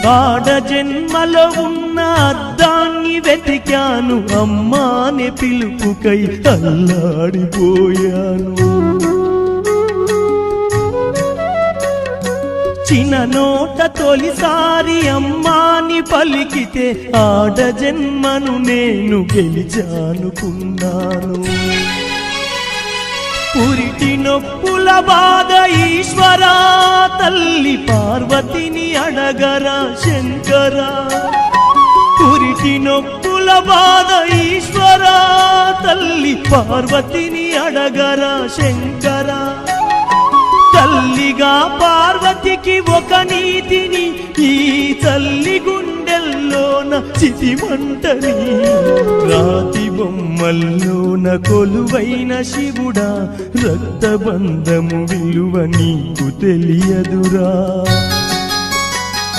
ఆడ జన్మలో ఉన్న అద్దాన్ని వెతికాను, అమ్మాని పిలుపుకై అల్లాడిపోయాను. చిన్న నోట తొలిసారి అమ్మాని పలికితే ఆడ జన్మను నేను గెలిచానుకున్నాను. పురిటి నొప్పుల బాధ ఈశ్వరా, తల్లి పార్వతిని అడగరా శంకరా. పురిటి నొప్పుల బాధ ఈశ్వరా, తల్లి పార్వతిని అడగరా శంకరా. తల్లిగా పార్వతికి ఒక నీతిని, ఈ తల్లి గుండెల్లోన చితిమంటని. రాతి బొమ్మల్లోన కొలువైన శివుడా, రక్తబంధము విలువ నీకు తెలియదురా.